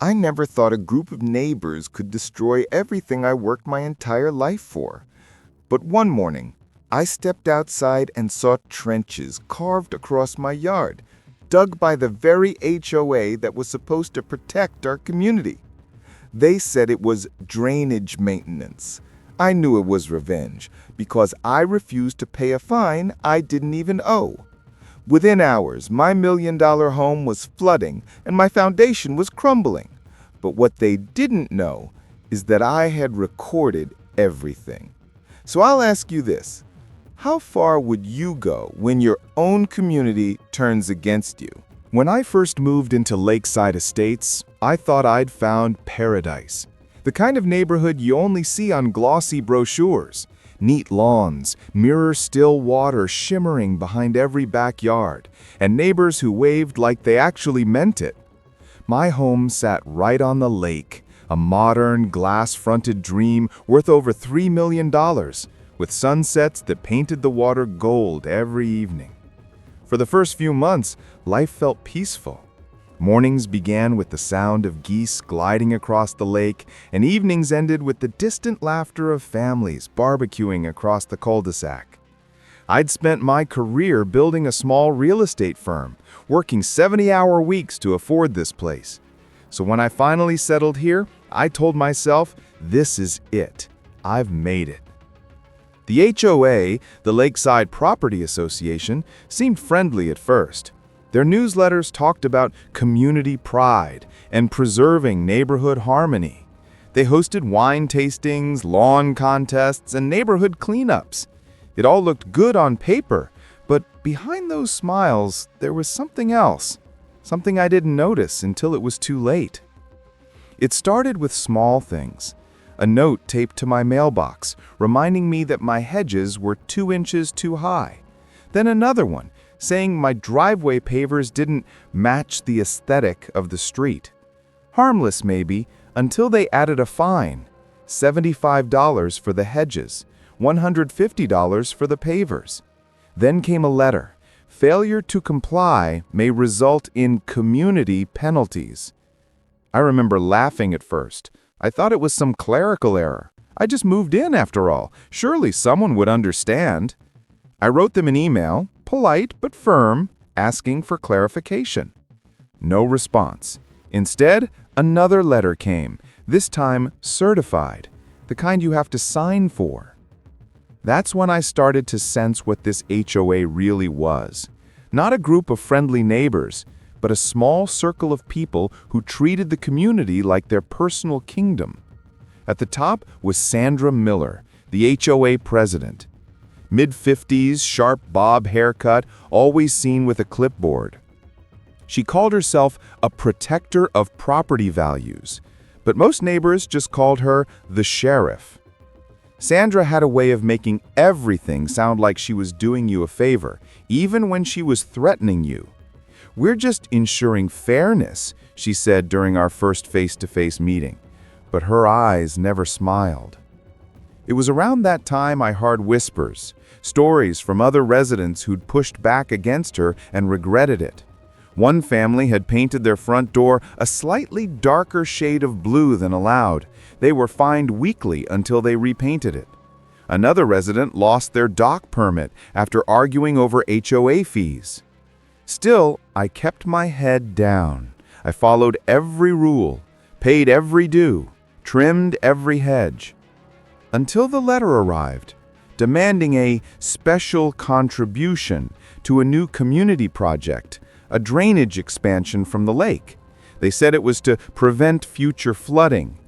I never thought a group of neighbors could destroy everything I worked my entire life for. But one morning, I stepped outside and saw trenches carved across my yard, dug by the very HOA that was supposed to protect our community. They said it was drainage maintenance. I knew it was revenge because I refused to pay a fine I didn't even owe. Within hours, my $1 million home was flooding and my foundation was crumbling. But what they didn't know is that I had recorded everything. So I'll ask you this. How far would you go when your own community turns against you? When I first moved into Lakeside Estates, I thought I'd found paradise. The kind of neighborhood you only see on glossy brochures. Neat lawns, mirror-still water shimmering behind every backyard, and neighbors who waved like they actually meant it. My home sat right on the lake, a modern, glass-fronted dream worth over $3 million, with sunsets that painted the water gold every evening. For the first few months, life felt peaceful. Mornings began with the sound of geese gliding across the lake, and evenings ended with the distant laughter of families barbecuing across the cul-de-sac. I'd spent my career building a small real estate firm, working 70-hour weeks to afford this place. So when I finally settled here, I told myself, this is it. I've made it. The HOA, the Lakeside Property Association, seemed friendly at first. Their newsletters talked about community pride and preserving neighborhood harmony. They hosted wine tastings, lawn contests, and neighborhood cleanups. It all looked good on paper, but behind those smiles, there was something else, something I didn't notice until it was too late. It started with small things. A note taped to my mailbox, reminding me that my hedges were 2 inches too high. Then another one, saying my driveway pavers didn't match the aesthetic of the street. Harmless maybe, until they added a fine. $75 for the hedges, $150 for the pavers. Then came a letter. Failure to comply may result in community penalties. I remember laughing at first. I thought it was some clerical error. I just moved in after all. Surely someone would understand. I wrote them an email, polite but firm, asking for clarification. No response. Instead, another letter came, this time certified, the kind you have to sign for. That's when I started to sense what this HOA really was. Not a group of friendly neighbors, but a small circle of people who treated the community like their personal kingdom. At the top was Sandra Miller, the HOA president. Mid-50s, sharp bob haircut, always seen with a clipboard. She called herself a protector of property values, but most neighbors just called her the sheriff. Sandra had a way of making everything sound like she was doing you a favor, even when she was threatening you. "We're just ensuring fairness," she said during our first face-to-face meeting, but her eyes never smiled. It was around that time I heard whispers, stories from other residents who'd pushed back against her and regretted it. One family had painted their front door a slightly darker shade of blue than allowed. They were fined weekly until they repainted it. Another resident lost their dock permit after arguing over HOA fees. Still, I kept my head down. I followed every rule, paid every due, trimmed every hedge. Until the letter arrived, demanding a special contribution to a new community project, a drainage expansion from the lake. They said it was to prevent future flooding.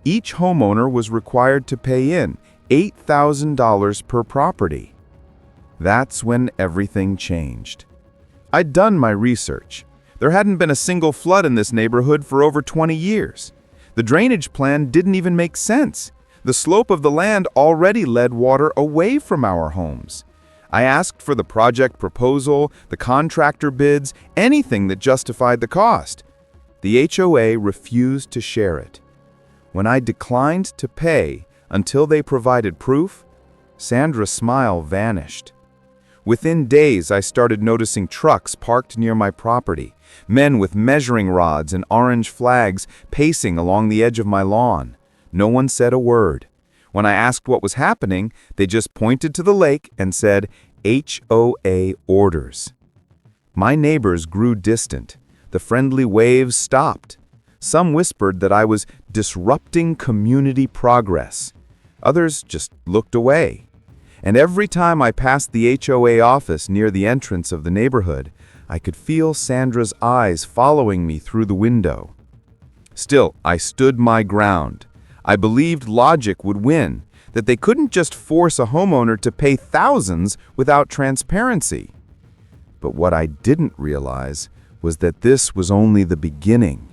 Each homeowner was required to pay in $8,000 per property. That's when everything changed. I'd done my research. There hadn't been a single flood in this neighborhood for over 20 years. The drainage plan didn't even make sense. The slope of the land already led water away from our homes. I asked for the project proposal, the contractor bids, anything that justified the cost. The HOA refused to share it. When I declined to pay until they provided proof, Sandra's smile vanished. Within days, I started noticing trucks parked near my property, men with measuring rods and orange flags pacing along the edge of my lawn. No one said a word. When I asked what was happening, they just pointed to the lake and said, HOA orders. My neighbors grew distant. The friendly waves stopped. Some whispered that I was disrupting community progress. Others just looked away. And every time I passed the HOA office near the entrance of the neighborhood, I could feel Sandra's eyes following me through the window. Still, I stood my ground. I believed logic would win, that they couldn't just force a homeowner to pay thousands without transparency. But what I didn't realize was that this was only the beginning.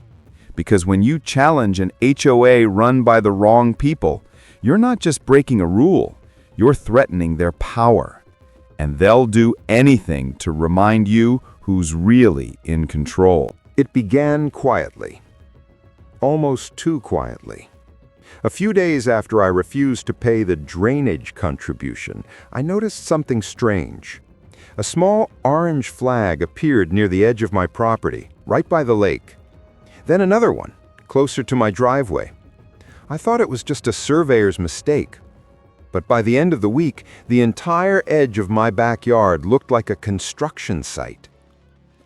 Because when you challenge an HOA run by the wrong people, you're not just breaking a rule, you're threatening their power. And they'll do anything to remind you who's really in control. It began quietly. Almost too quietly. A few days after I refused to pay the drainage contribution, I noticed something strange. A small orange flag appeared near the edge of my property, right by the lake. Then another one, closer to my driveway. I thought it was just a surveyor's mistake. But by the end of the week, the entire edge of my backyard looked like a construction site.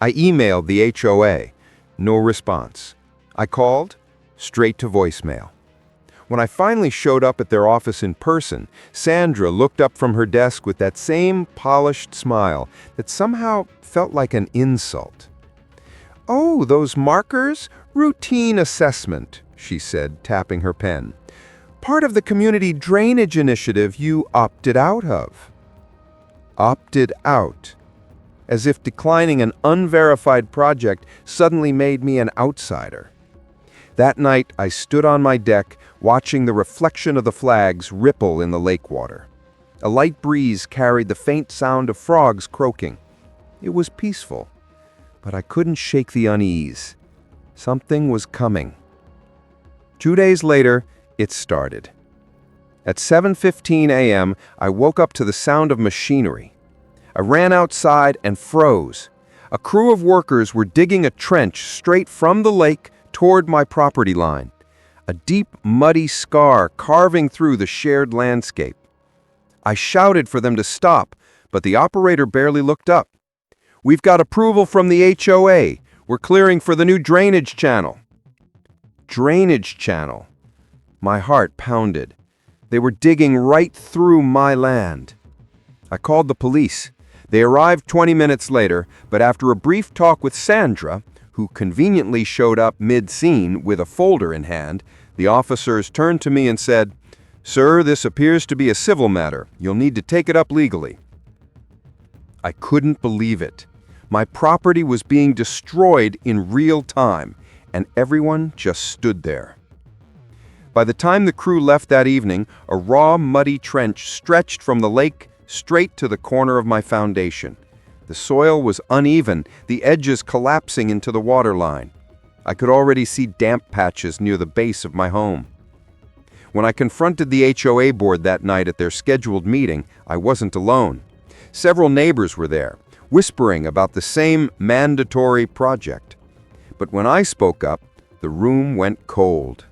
I emailed the HOA. No response. I called. Straight to voicemail. When I finally showed up at their office in person, Sandra looked up from her desk with that same polished smile that somehow felt like an insult. "Oh, those markers? Routine assessment," she said, tapping her pen. "Part of the community drainage initiative you opted out of." Opted out. As if declining an unverified project suddenly made me an outsider. That night, I stood on my deck, watching the reflection of the flags ripple in the lake water. A light breeze carried the faint sound of frogs croaking. It was peaceful, but I couldn't shake the unease. Something was coming. 2 days later, it started. At 7:15 a.m., I woke up to the sound of machinery. I ran outside and froze. A crew of workers were digging a trench straight from the lake toward my property line. A deep, muddy scar carving through the shared landscape. I shouted for them to stop, but the operator barely looked up. "We've got approval from the HOA. We're clearing for the new drainage channel." Drainage channel. My heart pounded. They were digging right through my land. I called the police. They arrived 20 minutes later, but after a brief talk with Sandra, who conveniently showed up mid-scene with a folder in hand, the officers turned to me and said, "Sir, this appears to be a civil matter. You'll need to take it up legally." I couldn't believe it. My property was being destroyed in real time, and everyone just stood there. By the time the crew left that evening, a raw, muddy trench stretched from the lake straight to the corner of my foundation. The soil was uneven, the edges collapsing into the waterline. I could already see damp patches near the base of my home. When I confronted the HOA board that night at their scheduled meeting, I wasn't alone. Several neighbors were there, whispering about the same mandatory project. But when I spoke up, the room went cold.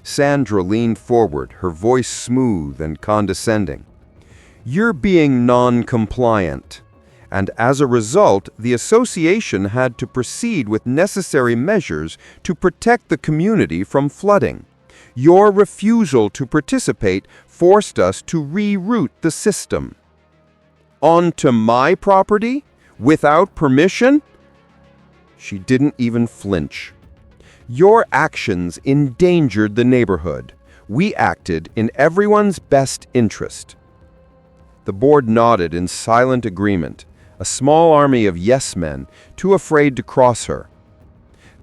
Sandra leaned forward, her voice smooth and condescending. "You're being non-compliant. And as a result, the association had to proceed with necessary measures to protect the community from flooding. Your refusal to participate forced us to reroute the system." "Onto my property? Without permission?" She didn't even flinch. "Your actions endangered the neighborhood. We acted in everyone's best interest." The board nodded in silent agreement. A small army of yes-men, too afraid to cross her.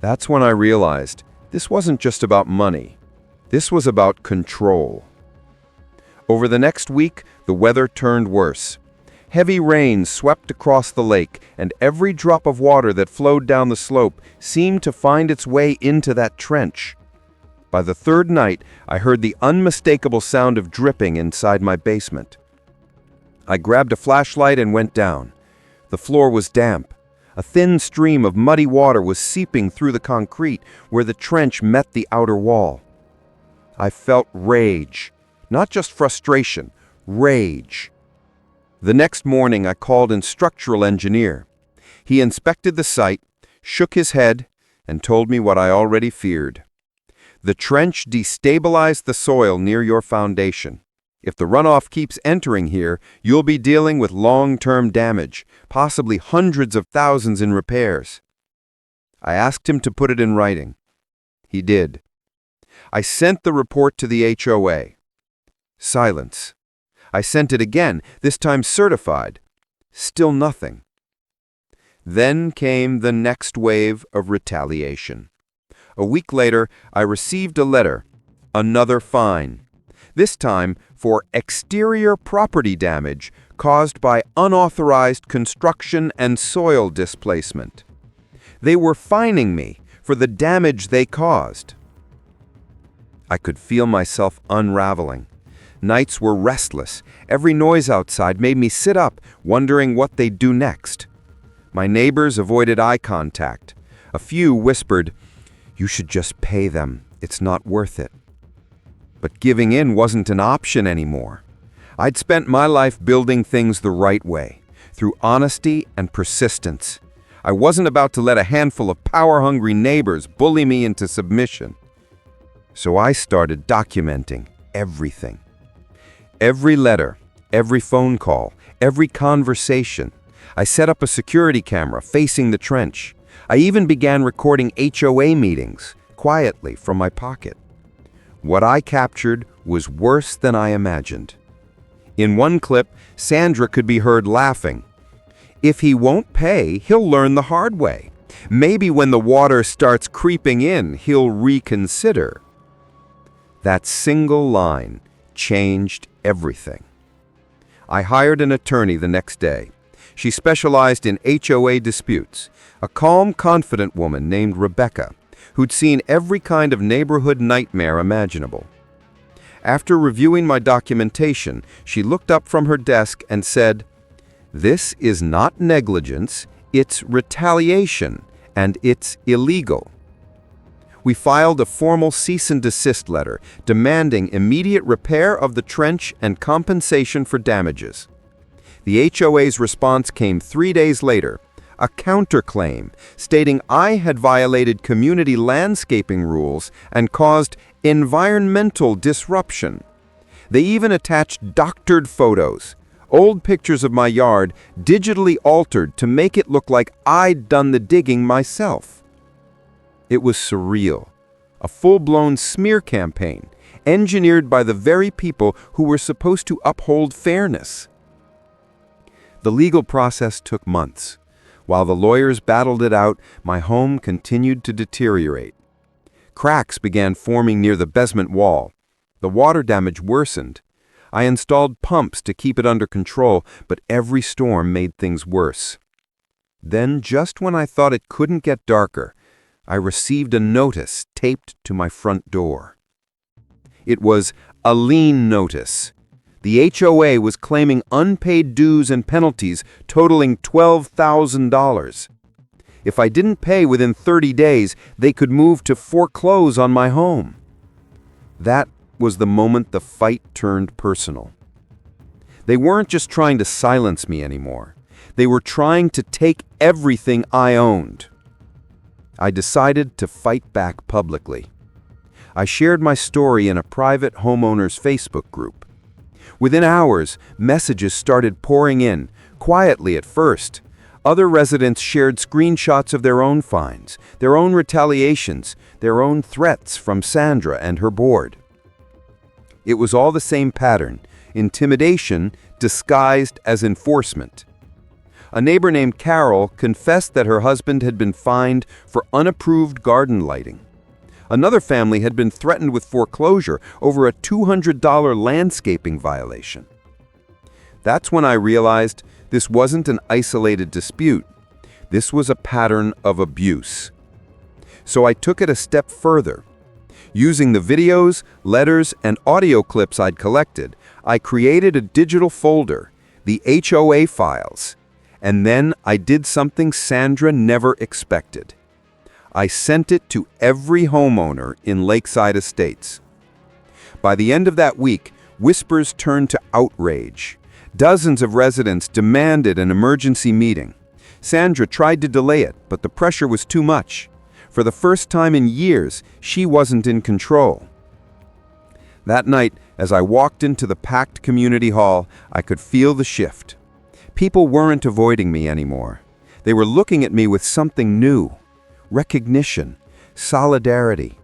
That's when I realized this wasn't just about money. This was about control. Over the next week, the weather turned worse. Heavy rain swept across the lake, and every drop of water that flowed down the slope seemed to find its way into that trench. By the third night, I heard the unmistakable sound of dripping inside my basement. I grabbed a flashlight and went down. The floor was damp. A thin stream of muddy water was seeping through the concrete where the trench met the outer wall. I felt rage, not just frustration, rage. The next morning, I called a structural engineer. He inspected the site, shook his head, and told me what I already feared. The trench destabilized the soil near your foundation. If the runoff keeps entering here, you'll be dealing with long-term damage, possibly hundreds of thousands in repairs. I asked him to put it in writing. He did. I sent the report to the HOA. Silence. I sent it again, this time certified. Still nothing. Then came the next wave of retaliation. A week later, I received a letter, another fine. This time for exterior property damage caused by unauthorized construction and soil displacement. They were fining me for the damage they caused. I could feel myself unraveling. Nights were restless. Every noise outside made me sit up, wondering what they'd do next. My neighbors avoided eye contact. A few whispered, "You should just pay them. It's not worth it." But giving in wasn't an option anymore. I'd spent my life building things the right way, through honesty and persistence. I wasn't about to let a handful of power-hungry neighbors bully me into submission. So I started documenting everything. Every letter, every phone call, every conversation. I set up a security camera facing the trench. I even began recording HOA meetings, quietly from my pocket. What I captured was worse than I imagined. In one clip, Sandra could be heard laughing. If he won't pay, he'll learn the hard way. Maybe when the water starts creeping in, he'll reconsider. That single line changed everything. I hired an attorney the next day. She specialized in HOA disputes, a calm, confident woman named Rebecca, who'd seen every kind of neighborhood nightmare imaginable. After reviewing my documentation, she looked up from her desk and said, "This is not negligence, it's retaliation, and it's illegal." We filed a formal cease and desist letter demanding immediate repair of the trench and compensation for damages. The HOA's response came 3 days later, a counterclaim stating I had violated community landscaping rules and caused environmental disruption. They even attached doctored photos, old pictures of my yard digitally altered to make it look like I'd done the digging myself. It was surreal, a full-blown smear campaign, engineered by the very people who were supposed to uphold fairness. The legal process took months. While the lawyers battled it out, my home continued to deteriorate. Cracks began forming near the basement wall. The water damage worsened. I installed pumps to keep it under control, but every storm made things worse. Then, just when I thought it couldn't get darker, I received a notice taped to my front door. It was a lien notice. The HOA was claiming unpaid dues and penalties totaling $12,000. If I didn't pay within 30 days, they could move to foreclose on my home. That was the moment the fight turned personal. They weren't just trying to silence me anymore. They were trying to take everything I owned. I decided to fight back publicly. I shared my story in a private homeowners Facebook group. Within hours, messages started pouring in, quietly at first. Other residents shared screenshots of their own fines, their own retaliations, their own threats from Sandra and her board. It was all the same pattern, intimidation disguised as enforcement. A neighbor named Carol confessed that her husband had been fined for unapproved garden lighting. Another family had been threatened with foreclosure over a $200 landscaping violation. That's when I realized this wasn't an isolated dispute. This was a pattern of abuse. So I took it a step further. Using the videos, letters, and audio clips I'd collected, I created a digital folder. the HOA files, and then I did something Sandra never expected. I sent it to every homeowner in Lakeside Estates. By the end of that week, whispers turned to outrage. Dozens of residents demanded an emergency meeting. Sandra tried to delay it, but the pressure was too much. For the first time in years, she wasn't in control. That night, as I walked into the packed community hall, I could feel the shift. People weren't avoiding me anymore. They were looking at me with something new: recognition, solidarity.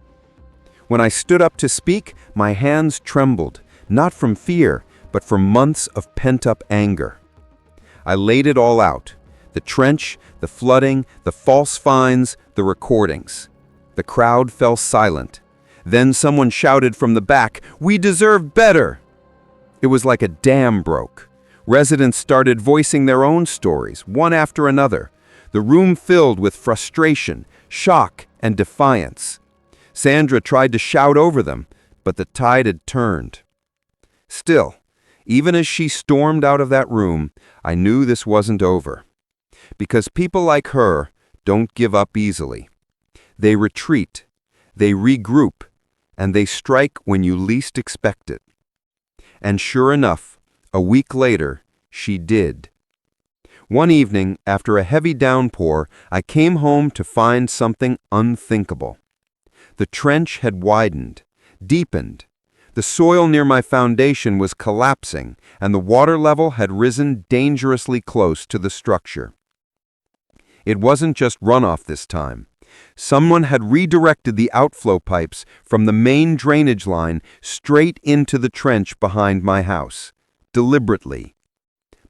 When I stood up to speak, my hands trembled, not from fear, but from months of pent-up anger. I laid it all out: the trench, the flooding, the false fines, the recordings. The crowd fell silent. Then someone shouted from the back, "We deserve better!" It was like a dam broke. Residents started voicing their own stories, one after another. The room filled with frustration, shock, and defiance. Sandra tried to shout over them, but the tide had turned. Still, even as she stormed out of that room, I knew this wasn't over. Because people like her don't give up easily. They retreat, they regroup, and they strike when you least expect it. And sure enough, a week later, she did. One evening, after a heavy downpour, I came home to find something unthinkable. The trench had widened, deepened. The soil near my foundation was collapsing, and the water level had risen dangerously close to the structure. It wasn't just runoff this time. Someone had redirected the outflow pipes from the main drainage line straight into the trench behind my house, deliberately.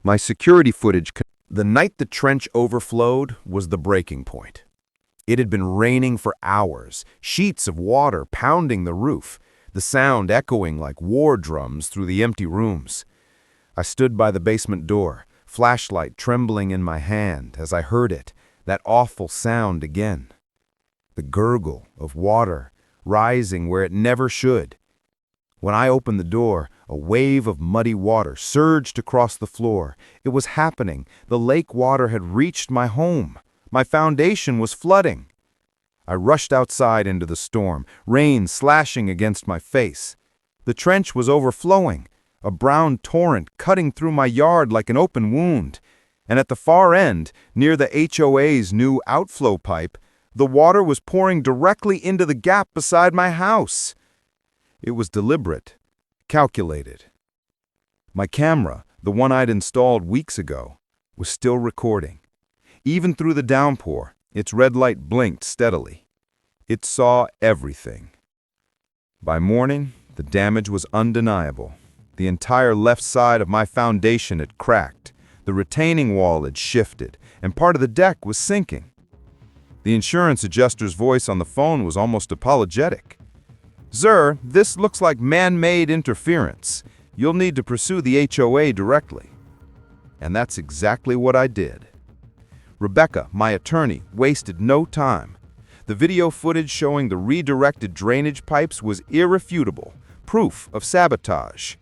My security footage. The night the trench overflowed was the breaking point. It had been raining for hours, sheets of water pounding the roof, the sound echoing like war drums through the empty rooms. I stood by the basement door, flashlight trembling in my hand as I heard it, that awful sound again. The gurgle of water rising where it never should. When I opened the door, a wave of muddy water surged across the floor. It was happening. The lake water had reached my home. My foundation was flooding. I rushed outside into the storm, rain slashing against my face. The trench was overflowing, a brown torrent cutting through my yard like an open wound. And at the far end, near the HOA's new outflow pipe, the water was pouring directly into the gap beside my house. It was deliberate, calculated. My camera, the one I'd installed weeks ago, was still recording. Even through the downpour, its red light blinked steadily. It saw everything. By morning, the damage was undeniable. The entire left side of my foundation had cracked. The retaining wall had shifted, and part of the deck was sinking. The insurance adjuster's voice on the phone was almost apologetic. "Sir, this looks like man-made interference. You'll need to pursue the HOA directly." And that's exactly what I did. Rebecca, my attorney, wasted no time. The video footage showing the redirected drainage pipes was irrefutable, proof of sabotage.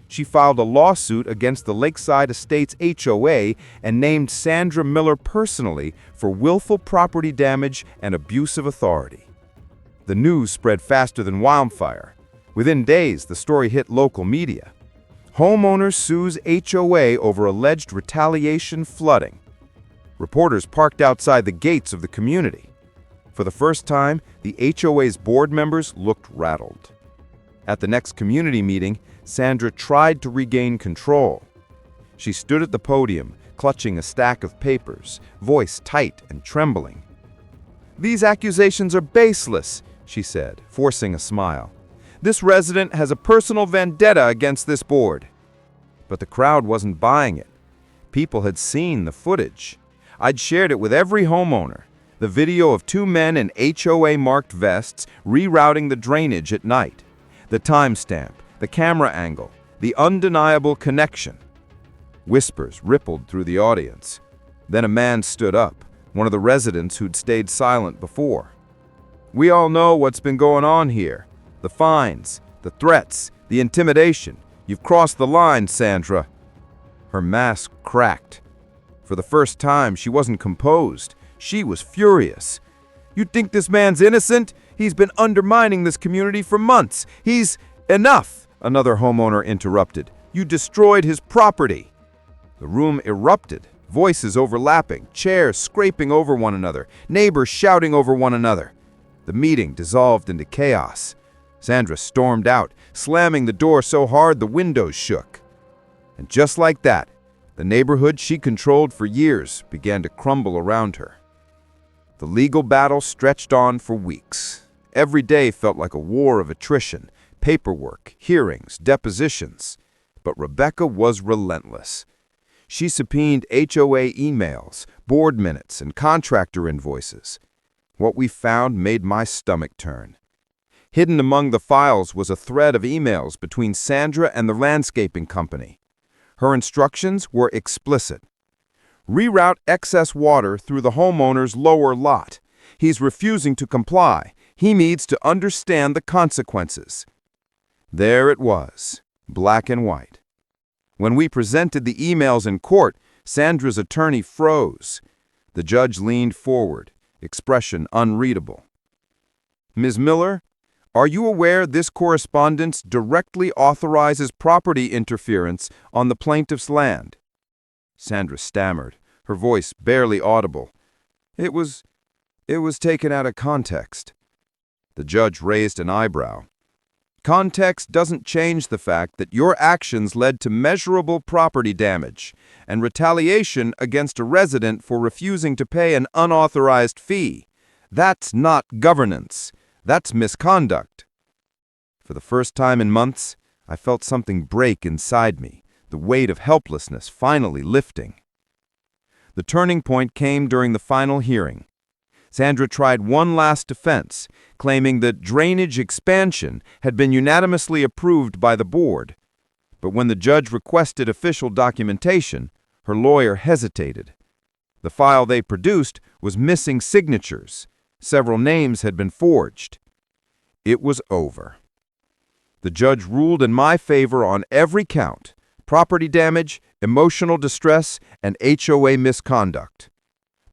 She filed a lawsuit against the Lakeside Estates HOA and named Sandra Miller personally for willful property damage and abuse of authority. The news spread faster than wildfire. Within days, the story hit local media. Homeowner sues HOA over alleged retaliation flooding. Reporters parked outside the gates of the community. For the first time, the HOA's board members looked rattled. At the next community meeting, Sandra tried to regain control. She stood at the podium, clutching a stack of papers, voice tight and trembling. "These accusations are baseless," she said, forcing a smile. "This resident has a personal vendetta against this board." But the crowd wasn't buying it. People had seen the footage. I'd shared it with every homeowner. The video of two men in HOA-marked vests rerouting the drainage at night. The timestamp, the camera angle, the undeniable connection. Whispers rippled through the audience. Then a man stood up, one of the residents who'd stayed silent before. "We all know what's been going on here. The fines, the threats, the intimidation. You've crossed the line, Sandra." Her mask cracked. For the first time, she wasn't composed. She was furious. "You think this man's innocent? He's been undermining this community for months. Enough!" Another homeowner interrupted. "You destroyed his property." The room erupted, voices overlapping, chairs scraping over one another, neighbors shouting over one another. The meeting dissolved into chaos. Sandra stormed out, slamming the door so hard the windows shook. And just like that, the neighborhood she controlled for years began to crumble around her. The legal battle stretched on for weeks. Every day felt like a war of attrition, paperwork, hearings, depositions. But Rebecca was relentless. She subpoenaed HOA emails, board minutes, and contractor invoices. What we found made my stomach turn. Hidden among the files was a thread of emails between Sandra and the landscaping company. Her instructions were explicit. "Reroute excess water through the homeowner's lower lot. He's refusing to comply. He needs to understand the consequences." There it was, black and white. When we presented the emails in court, Sandra's attorney froze. The judge leaned forward, expression unreadable. "Ms. Miller, are you aware this correspondence directly authorizes property interference on the plaintiff's land?" Sandra stammered, her voice barely audible. It was taken out of context." The judge raised an eyebrow. "Context doesn't change the fact that your actions led to measurable property damage and retaliation against a resident for refusing to pay an unauthorized fee. That's not governance. That's misconduct." For the first time in months, I felt something break inside me, the weight of helplessness finally lifting. The turning point came during the final hearing. Sandra tried one last defense, claiming that drainage expansion had been unanimously approved by the board. But when the judge requested official documentation, her lawyer hesitated. The file they produced was missing signatures. Several names had been forged. It was over. The judge ruled in my favor on every count: property damage, emotional distress, and HOA misconduct.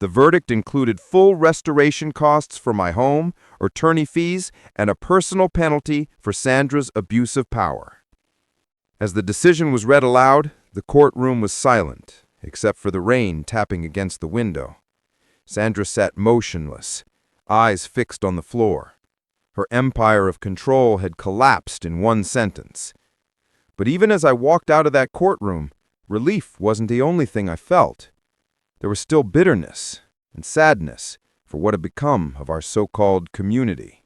The verdict included full restoration costs for my home, attorney fees, and a personal penalty for Sandra's abuse of power. As the decision was read aloud, the courtroom was silent, except for the rain tapping against the window. Sandra sat motionless, eyes fixed on the floor. Her empire of control had collapsed in one sentence. But even as I walked out of that courtroom, relief wasn't the only thing I felt. There was still bitterness and sadness for what had become of our so-called community.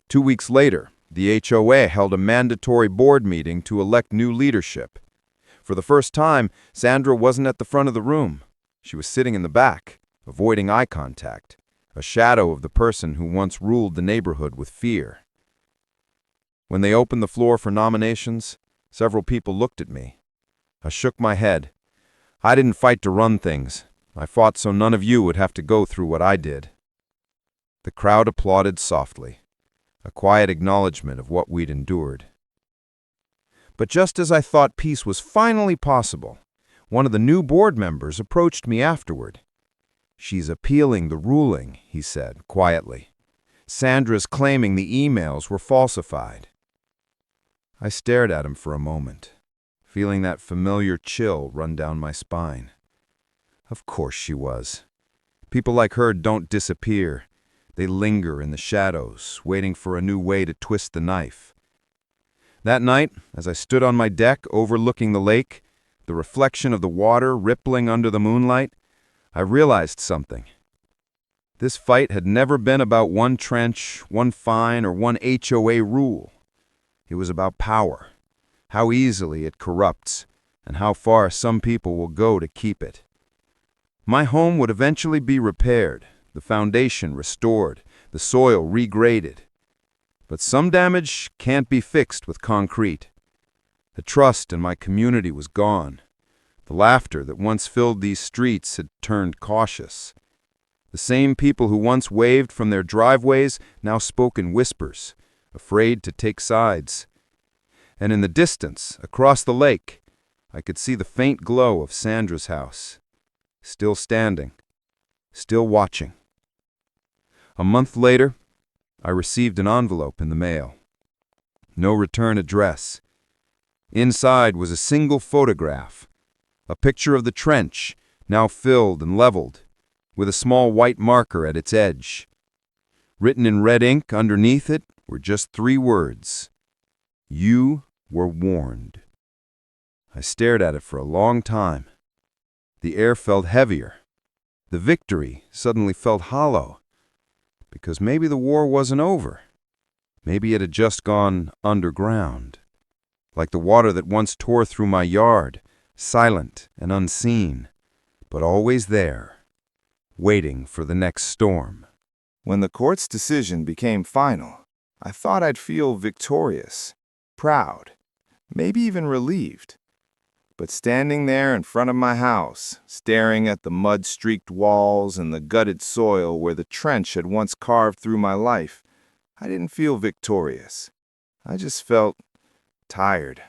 2 weeks later, the HOA held a mandatory board meeting to elect new leadership. For the first time, Sandra wasn't at the front of the room. She was sitting in the back, avoiding eye contact, a shadow of the person who once ruled the neighborhood with fear. When they opened the floor for nominations, several people looked at me. I shook my head. I didn't fight to run things. I fought so none of you would have to go through what I did. The crowd applauded softly, a quiet acknowledgement of what we'd endured. But just as I thought peace was finally possible, one of the new board members approached me afterward. "She's appealing the ruling," he said quietly. "Sandra's claiming the emails were falsified." I stared at him for a moment, feeling that familiar chill run down my spine. Of course she was. People like her don't disappear. They linger in the shadows, waiting for a new way to twist the knife. That night, as I stood on my deck overlooking the lake, the reflection of the water rippling under the moonlight, I realized something. This fight had never been about one trench, one fine, or one HOA rule. It was about power, how easily it corrupts, and how far some people will go to keep it. My home would eventually be repaired, the foundation restored, the soil regraded. But some damage can't be fixed with concrete. The trust in my community was gone. The laughter that once filled these streets had turned cautious. The same people who once waved from their driveways now spoke in whispers, afraid to take sides. And in the distance, across the lake, I could see the faint glow of Sandra's house, still standing, still watching. A month later, I received an envelope in the mail. No return address. Inside was a single photograph, a picture of the trench, now filled and leveled, with a small white marker at its edge. Written in red ink underneath it were just 3 words: "You were warned." I stared at it for a long time. The air felt heavier. The victory suddenly felt hollow. Because maybe the war wasn't over. Maybe it had just gone underground. Like the water that once tore through my yard, silent and unseen, but always there, waiting for the next storm. When the court's decision became final, I thought I'd feel victorious, proud, maybe even relieved. But standing there in front of my house, staring at the mud-streaked walls and the gutted soil where the trench had once carved through my life, I didn't feel victorious. I just felt tired.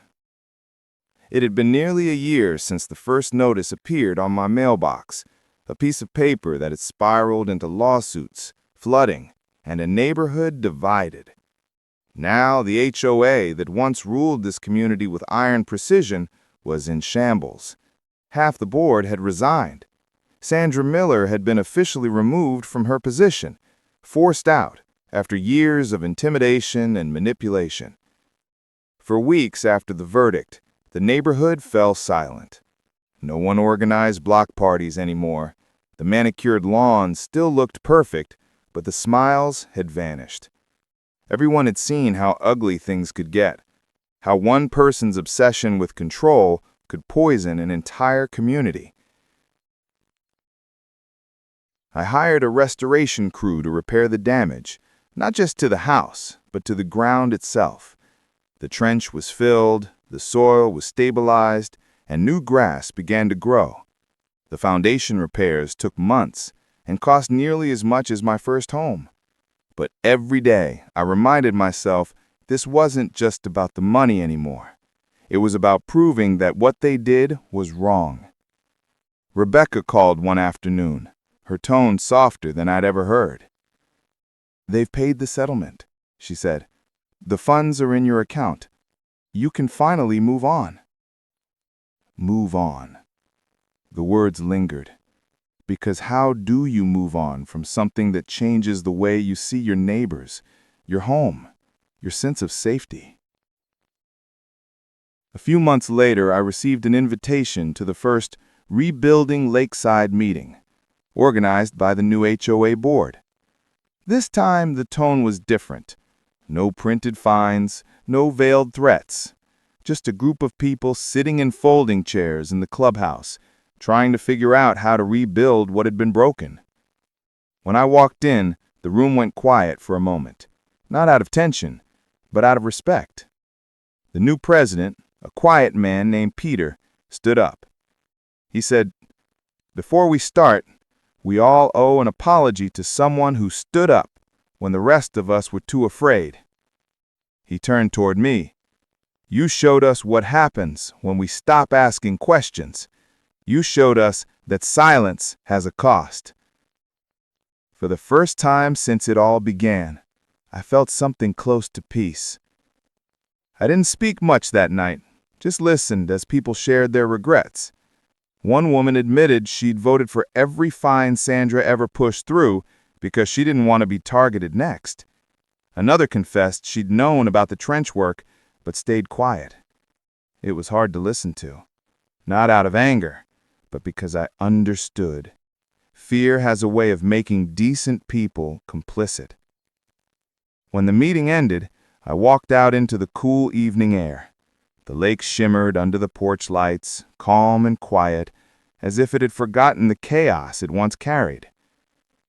It had been nearly a year since the first notice appeared on my mailbox, a piece of paper that had spiraled into lawsuits, flooding, and a neighborhood divided. Now the HOA that once ruled this community with iron precision was in shambles. Half the board had resigned. Sandra Miller had been officially removed from her position, forced out after years of intimidation and manipulation. For weeks after the verdict, the neighborhood fell silent. No one organized block parties anymore. The manicured lawns still looked perfect, but the smiles had vanished. Everyone had seen how ugly things could get, how one person's obsession with control could poison an entire community. I hired a restoration crew to repair the damage, not just to the house, but to the ground itself. The trench was filled, the soil was stabilized, and new grass began to grow. The foundation repairs took months and cost nearly as much as my first home. But every day I reminded myself this wasn't just about the money anymore. It was about proving that what they did was wrong. Rebecca called one afternoon, her tone softer than I'd ever heard. "They've paid the settlement," she said. "The funds are in your account. You can finally move on." Move on. The words lingered. Because how do you move on from something that changes the way you see your neighbors, your home, your sense of safety? A few months later, I received an invitation to the first Rebuilding Lakeside meeting, organized by the new HOA board. This time, the tone was different. No printed fines, no veiled threats. Just a group of people sitting in folding chairs in the clubhouse, trying to figure out how to rebuild what had been broken. When I walked in, the room went quiet for a moment, not out of tension, but out of respect. The new president, a quiet man named Peter, stood up. He said, "Before we start, we all owe an apology to someone who stood up when the rest of us were too afraid." He turned toward me. "You showed us what happens when we stop asking questions. You showed us that silence has a cost." For the first time since it all began, I felt something close to peace. I didn't speak much that night, just listened as people shared their regrets. One woman admitted she'd voted for every fine Sandra ever pushed through because she didn't want to be targeted next. Another confessed she'd known about the trench work, but stayed quiet. It was hard to listen to, not out of anger, but because I understood. Fear has a way of making decent people complicit. When the meeting ended, I walked out into the cool evening air. The lake shimmered under the porch lights, calm and quiet, as if it had forgotten the chaos it once carried.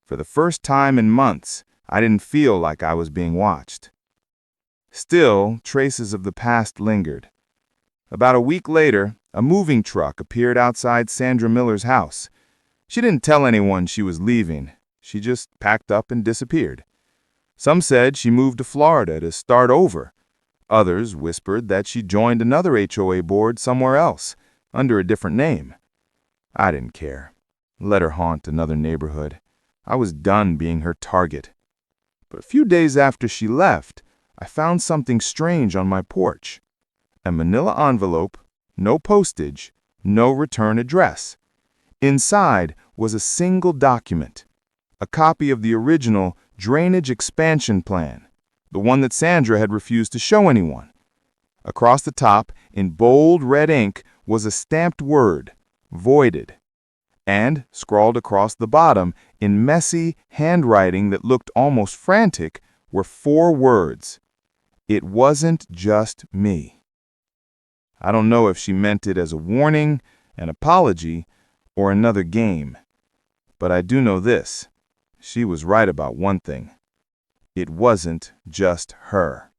For the first time in months, I didn't feel like I was being watched. Still, traces of the past lingered. About a week later, a moving truck appeared outside Sandra Miller's house. She didn't tell anyone she was leaving. She just packed up and disappeared. Some said she moved to Florida to start over. Others whispered that she joined another HOA board somewhere else, under a different name. I didn't care. Let her haunt another neighborhood. I was done being her target. But a few days after she left, I found something strange on my porch. A manila envelope, no postage, no return address. Inside was a single document, a copy of the original drainage expansion plan, the one that Sandra had refused to show anyone. Across the top, in bold red ink, was a stamped word, voided. And, scrawled across the bottom, in messy handwriting that looked almost frantic, were 4 words. It wasn't just me. I don't know if she meant it as a warning, an apology, or another game. But I do know this. She was right about one thing. It wasn't just her.